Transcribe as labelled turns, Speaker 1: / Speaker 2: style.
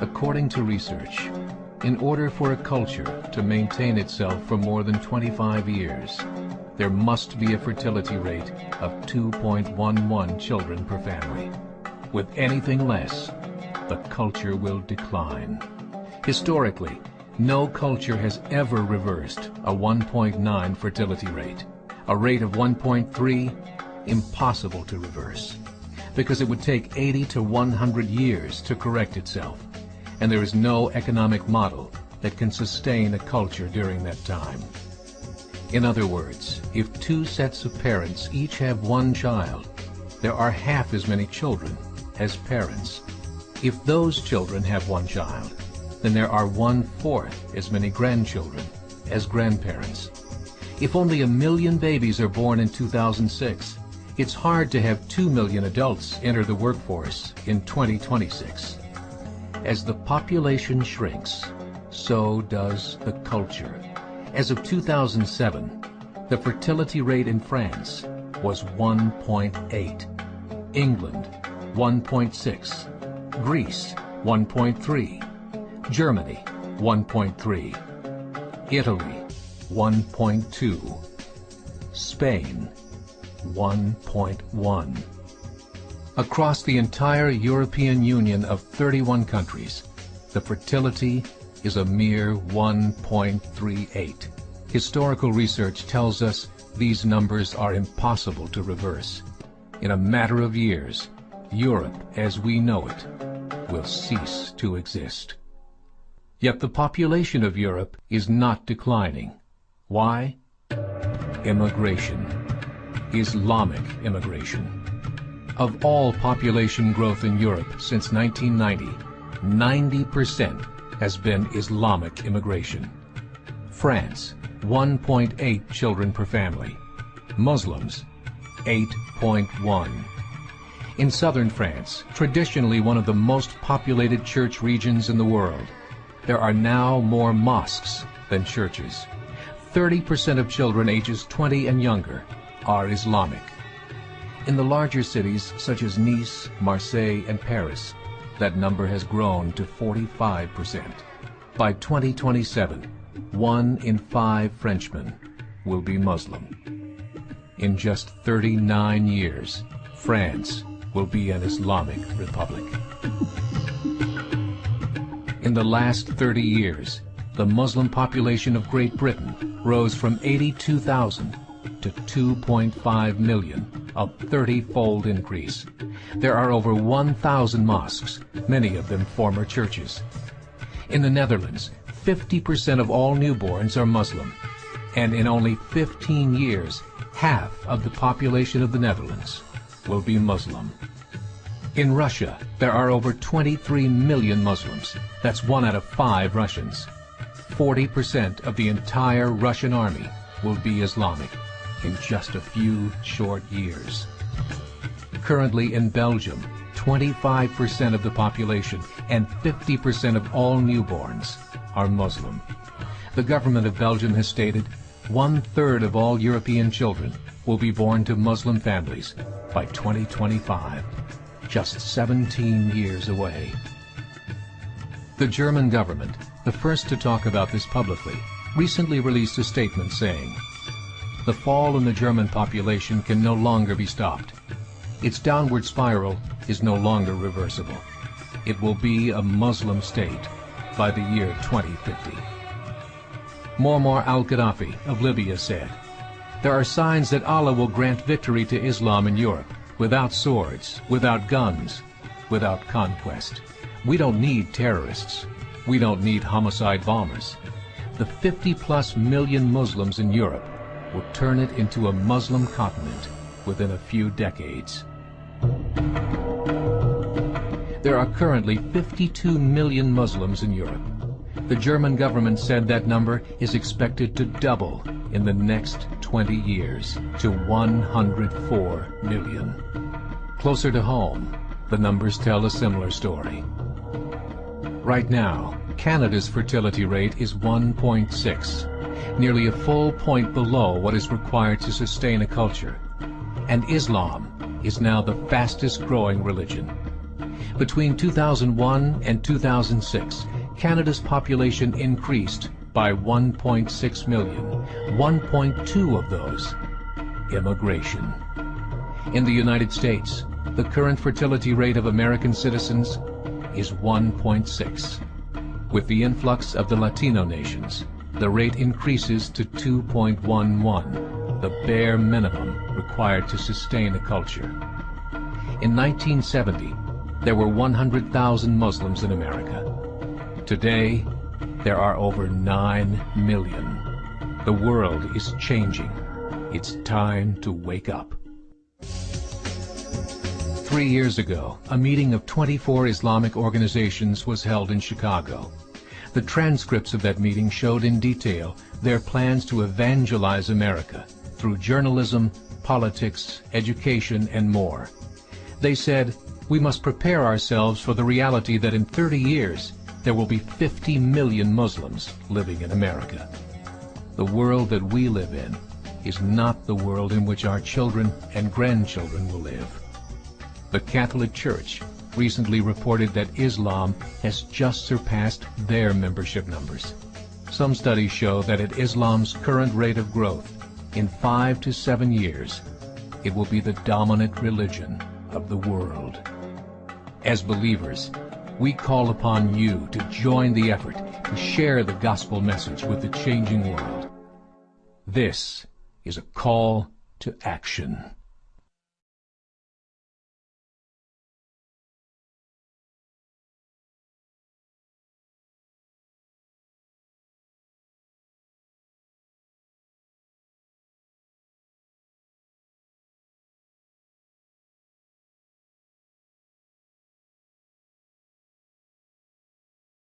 Speaker 1: According to research, in order for a culture to maintain itself for more than 25 years, there must be a fertility rate of 2.11 children per family. With anything less, the culture will decline. Historically, no culture has ever reversed a 1.9 fertility rate. A rate of 1.3, impossible to reverse, because it would take 80 to 100 years to correct itself. And there is no economic model that can sustain a culture during that time. In other words, if two sets of parents each have one child, there are half as many children as parents. If those children have one child, then there are 1/4 as many grandchildren as grandparents. If only 1 million babies are born in 2006, it's hard to have 2 million adults enter the workforce in 2026. As the population shrinks, so does the culture. As of 2007, the fertility rate in France was 1.8, England 1.6, Greece 1.3, Germany 1.3, Italy 1.2, Spain 1.1. Across the entire European Union of 31 countries, the fertility is a mere 1.38. Historical research tells us these numbers are impossible to reverse. In a matter of years, Europe as we know it will cease to exist. Yet the population of Europe is not declining. Why? Immigration. Islamic immigration. Of all population growth in Europe since 1990, 90% has been Islamic immigration. France, 1.8 children per family. Muslims, 8.1. In southern France, traditionally one of the most populated church regions in the world, there are now more mosques than churches. 30% of children ages 20 and younger are Islamic. In the larger cities such as Nice, Marseille, and Paris, that number has grown to 45%. By 2027, 1 in 5 Frenchmen will be Muslim. In just 39 years, France will be an Islamic republic. In the last 30 years, the Muslim population of Great Britain rose from 82,000 to 2.5 million, a 30-fold increase. There are over 1,000 mosques, many of them former churches. In the Netherlands, 50% of all newborns are Muslim, and in only 15 years, half of the population of the Netherlands will be Muslim. In Russia, there are over 23 million Muslims. That's 1 out of 5 Russians. 40% of the entire Russian army will be Islamic in just a few short years. Currently in Belgium, 25% of the population and 50% of all newborns are Muslim. The government of Belgium has stated 1/3 of all European children will be born to Muslim families by 2025, just 17 years away. The German government, the first to talk about this publicly, recently released a statement saying, "The fall in the German population can no longer be stopped. Its downward spiral is no longer reversible. It will be a Muslim state by the year 2050. Muammar al-Gaddafi of Libya said, "There are signs that Allah will grant victory to Islam in Europe, without swords, without guns, without conquest. We don't need terrorists. We don't need homicide bombers. The 50+ million Muslims in Europe will turn it into a Muslim continent within a few decades." There are currently 52 million Muslims in Europe. The German government said that number is expected to double in the next 20 years to 104 million. Closer to home, the numbers tell a similar story. Right now, Canada's fertility rate is 1.6, nearly a full point below what is required to sustain a culture. And Islam is now the fastest growing religion. Between 2001 and 2006, Canada's population increased by 1.6 million, 1.2 of those immigration. In the United States, the current fertility rate of American citizens is 1.6. With the influx of the Latino nations, the rate increases to 2.11, the bare minimum required to sustain a culture. In 1970, there were 100,000 Muslims in America. Today, there are over 9 million. The world is changing. It's time to wake up. 3 years ago, a meeting of 24 Islamic organizations was held in Chicago. The transcripts of that meeting showed in detail their plans to evangelize America through journalism, politics, education, and more. They said, "We must prepare ourselves for the reality that in 30 years, there will be 50 million Muslims living in America." The world that we live in is not the world in which our children and grandchildren will live. The Catholic Church recently reported that Islam has just surpassed their membership numbers. Some studies show that at Islam's current rate of growth, in 5 to 7 years, it will be the dominant religion of the world. As believers, we call upon you to join the effort to share the gospel message with the changing world. This is a call to action.